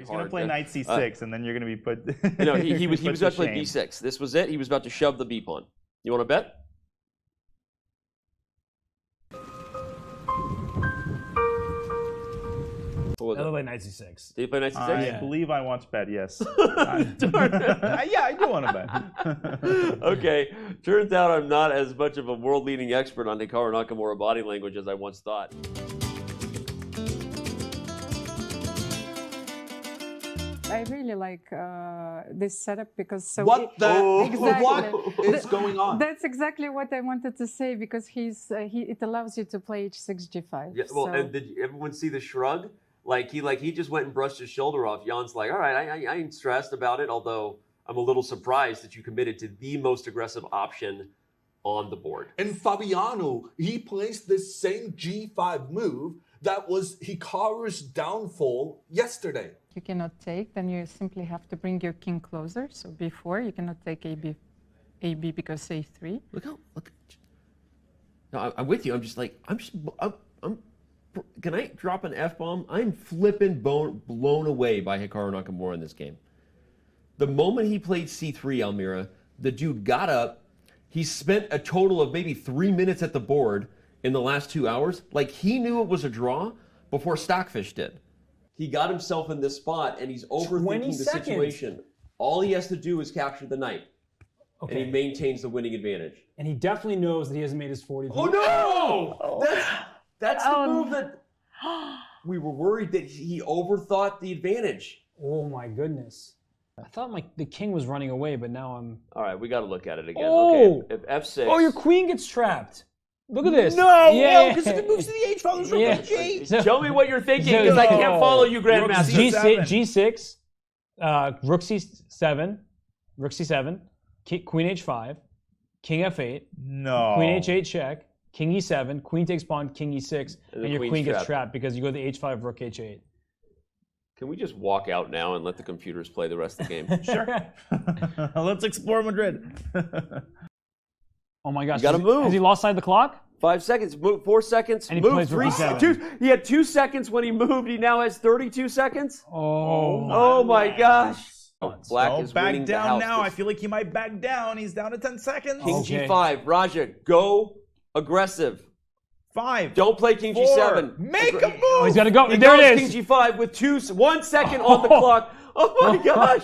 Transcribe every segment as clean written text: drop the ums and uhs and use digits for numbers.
He's hard. going to play knight c6, and then you're going to be put. He was about to play b6. This was it. He was about to shove the b pawn. You want to bet? What was I it? like knight c6. Did you play knight c6? I believe I want to bet, yes. Yeah, I do want to bet. Okay, turns out I'm not as much of a world-leading expert on Hikaru Nakamura body language as I once thought. I really like this setup because What exactly. is going on? That's exactly what I wanted to say because it allows you to play h6 g5. Yeah, well, so. and did everyone see the shrug? He just went and brushed his shoulder off. Jan's like, all right, I ain't stressed about it, although I'm a little surprised that you committed to the most aggressive option on the board. And Fabiano, he plays this same g5 move that was Hikaru's downfall yesterday. You cannot take, then you simply have to bring your king closer. So b4, you cannot take ab because a3. Look. No, I'm with you. Can I drop an F-bomb? I'm flipping blown away by Hikaru Nakamura in this game. The moment he played c3, Almira, the dude got up. He spent a total of maybe 3 minutes at the board in the last 2 hours. Like, he knew it was a draw before Stockfish did. He got himself in this spot, and he's overthinking the situation. All he has to do is capture the knight. Okay. And he maintains the winning advantage. And he definitely knows that he hasn't made his 40. Oh, no! Oh. That's the move that we were worried that he overthought the advantage. Oh, my goodness. I thought the king was running away, but now I'm... All right, we got to look at it again. Oh! Okay, if F6... Oh, your queen gets trapped. Look at this. No! Yeah. Because it moves to the H file. Yeah. Tell me what you're thinking, because I can't follow you, Grandmaster. G6, rook C7, rook C7, queen H5, king F8, no. queen H8 check, king E7, queen takes pawn, king E6, and your queen gets trapped because you go to the H5, rook H8. Can we just walk out now and let the computers play the rest of the game? Sure. Let's explore Madrid. Oh my gosh. You gotta move. Has he lost side the clock? 5 seconds, move 4 seconds, and he move plays 3 seconds. He had 2 seconds when he moved. He now has 32 seconds. Oh my gosh. Black is back winning down the house. now. I feel like he might back down. He's down to 10 seconds. King G5. Raja, go aggressive. 5. Don't play King 4. G7. Make a move. Oh, he's got to go. He there goes it is. King G5 with 1 second on the clock. Oh my gosh.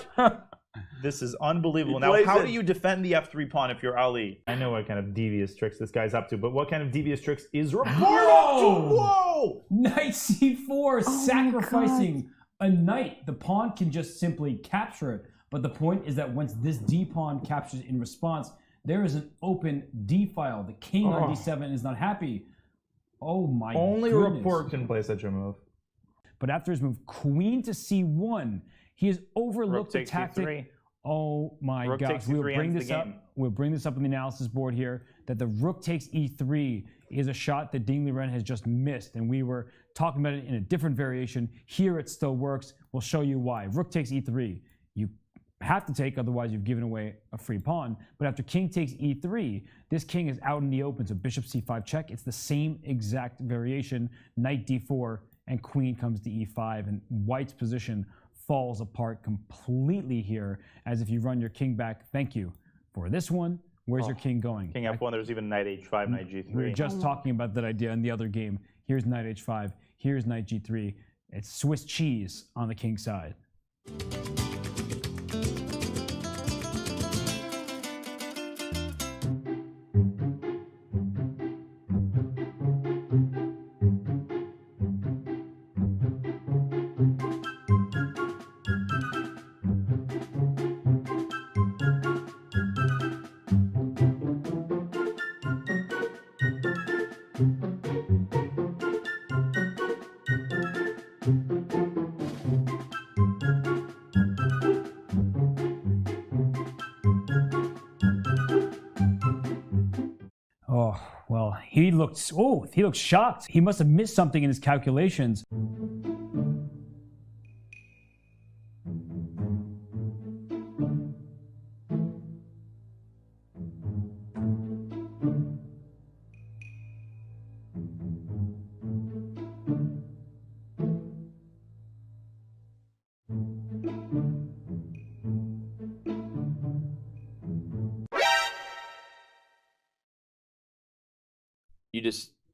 This is unbelievable. Now, how do you defend the F3 pawn if you're Ali? I know what kind of devious tricks this guy's up to, but what kind of devious tricks is Rapport up to? Whoa! Knight c4, sacrificing a knight. The pawn can just simply capture it. But the point is that once this d pawn captures in response, there is an open d file. The king on d7 is not happy. Oh my Only goodness. Rapport can play such a move. But after his move, queen to c1, he has overlooked the tactic. C3. Oh my gosh, we'll bring this up. We'll bring this up in the analysis board here, that the rook takes e3 is a shot that Ding Liren has just missed, and we were talking about it in a different variation. Here it still works. We'll show you why. Rook takes e3. You have to take, otherwise you've given away a free pawn. But after king takes e3, this king is out in the open, so bishop c5 check. It's the same exact variation, knight d4, and queen comes to e5, and white's position falls apart completely here, as if you run your king back. Thank you for this one. Where's your king going? King F1, there's even knight H5, knight G3. We were just talking about that idea in the other game. Here's knight H5, here's knight G3. It's Swiss cheese on the king side. Oh, well, he looked shocked. He must have missed something in his calculations.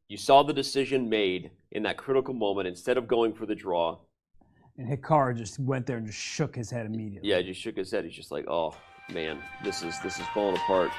You saw the decision made in that critical moment instead of going for the draw. And Hikaru just went there and just shook his head immediately. Yeah, just shook his head. He's just like, oh man, this is falling apart.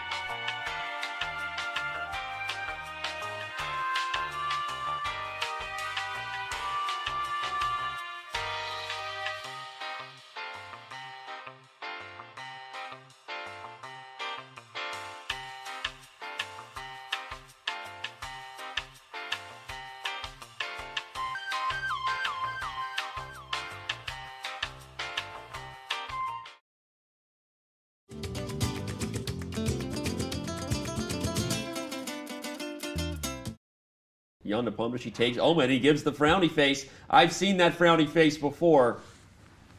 Jan Nepomniachtchi takes. Oh man, he gives the frowny face. I've seen that frowny face before.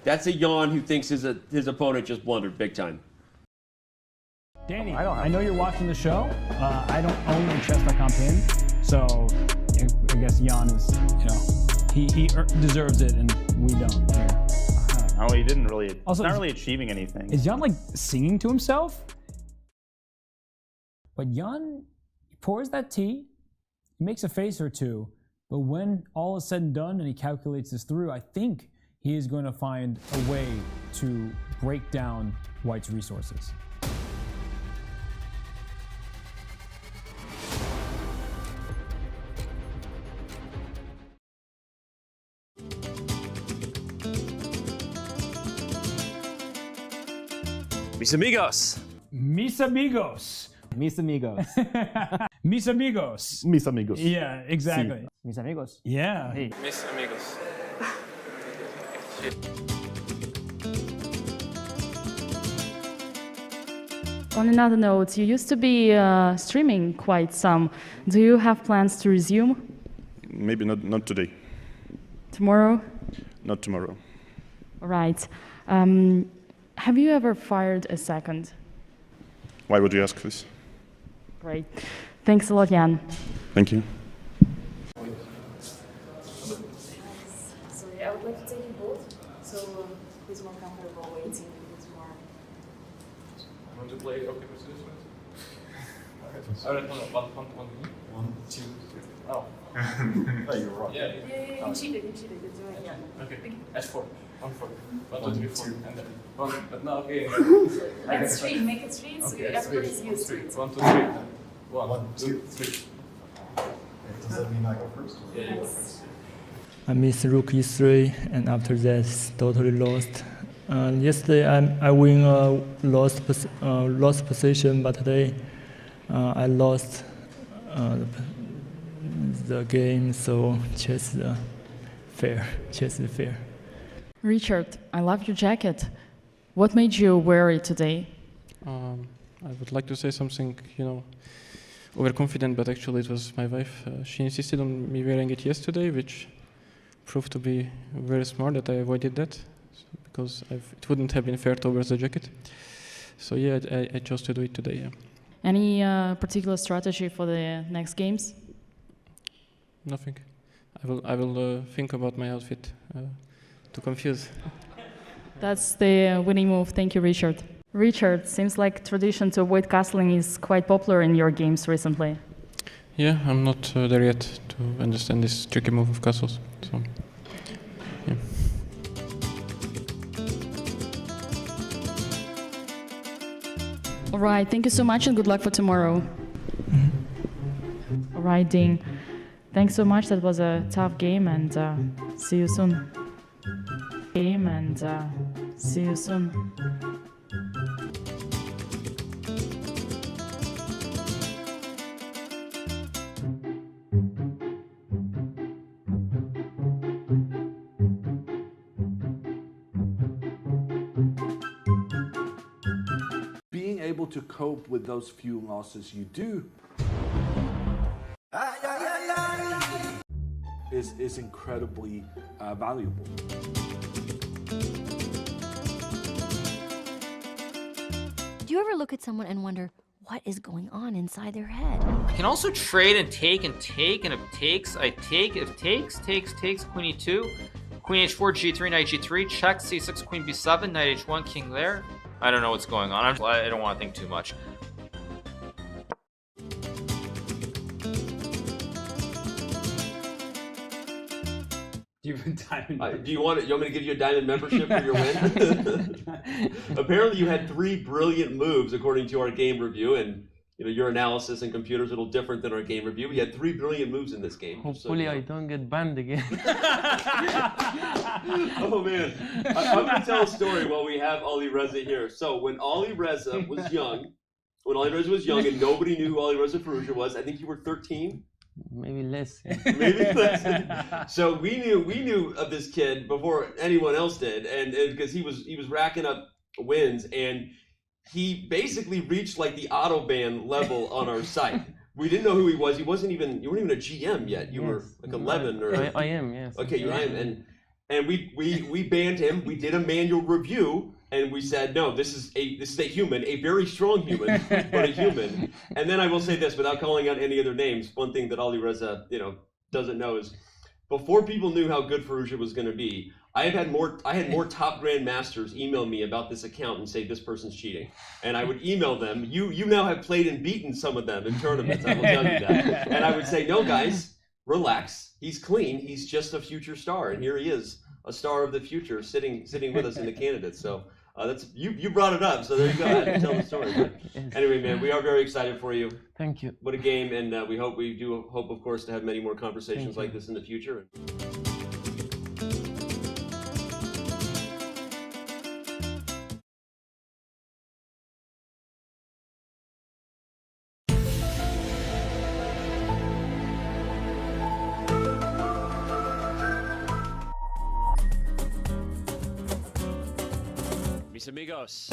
That's a Jan who thinks his opponent just blundered big time. Danny, I know you're watching the show. I don't own a chess.com pin, so I guess Jan is, he deserves it and we don't here. Oh, he didn't really. Also, not really achieving anything. Is Jan like singing to himself? But Jan pours that tea. He makes a face or two, but when all is said and done and he calculates this through, I think he is going to find a way to break down White's resources. Mis amigos. Mis amigos. Mis amigos. Mis amigos. Mis amigos. Yeah, exactly. Sí. Mis amigos. Yeah. Hey. Mis amigos. On another note, you used to be streaming quite some. Do you have plans to resume? Maybe not today. Tomorrow? Not tomorrow. All right. Have you ever fired a second? Why would you ask this? Great. Thanks a lot, Jan. Thank you. Sorry, I would like to take you both, so who's more comfortable waiting, who's more... Want to play okay with this one? Alright, one. 1, 2, 3. Oh. No, you're wrong. Yeah. You cheated, you're doing it. Okay, S4. 1, 4. 1, 2, 3, 4. And then 1, but now, okay. Make it straight, so everybody's used to it. 1, 2, 3. 1, 2, 3. Does that mean I go first? Yeah, you go first. I missed rook e3, and after that, totally lost. Yesterday, I win a lost position, but today I lost the game. So chess is fair. Richard, I love your jacket. What made you wear it today? I would like to say something, overconfident, but actually it was my wife. She insisted on me wearing it yesterday, which proved to be very smart that I avoided that, because it wouldn't have been fair towards the jacket. So yeah, I chose to do it today. Yeah. Any particular strategy for the next games? Nothing. I will think about my outfit to confuse. That's the winning move. Thank you, Richard. Richard, seems like tradition to avoid castling is quite popular in your games recently. Yeah, I'm not there yet to understand this tricky move of castles. So, yeah. All right, thank you so much and good luck for tomorrow. All right, Dean. Thanks so much. That was a tough game, and see you soon. See you soon. Being able to cope with those few losses you do is incredibly valuable. Do you ever look at someone and wonder what is going on inside their head? I can also trade and take, and if takes, I take. If takes, queen e2, Queen h4, g3, knight g3, check, c6, queen b7, knight h1, king there. I don't know what's going on. I don't want to think too much. Do you want me to give you a diamond membership for your win? Apparently, you had 3 brilliant moves according to our game review, and your analysis and computers are a little different than our game review. We had 3 brilliant moves in this game. Hopefully, I don't get banned again. Oh man, I'm going to tell a story while we have Ali Reza here. So when Ali Reza was young, and nobody knew who Ali Reza Firouzja was, I think you were 13. Maybe less. Maybe less. So we knew of this kid before anyone else did, and because he was racking up wins, and he basically reached like the autoban level on our site. We didn't know who he was. You weren't even a GM yet. You were like 11 or. I am, yes. Okay, you am, and we banned him. We did a manual review. And we said, no, this is a human, a very strong human, but a human. And then I will say this, without calling out any other names, one thing that Ali Reza, doesn't know is, before people knew how good Firouzja was going to be, I had more top grandmasters email me about this account and say this person's cheating, and I would email them. You now have played and beaten some of them in tournaments. I will tell you that. And I would say, no, guys, relax. He's clean. He's just a future star, and here he is, a star of the future, sitting with us in the candidates. So. That's you brought it up, so there you go. I had to tell the story. But anyway, man, we are very excited for you. Thank you. What a game, and we do hope, of course, to have many more conversations like this in the future. Mis amigos.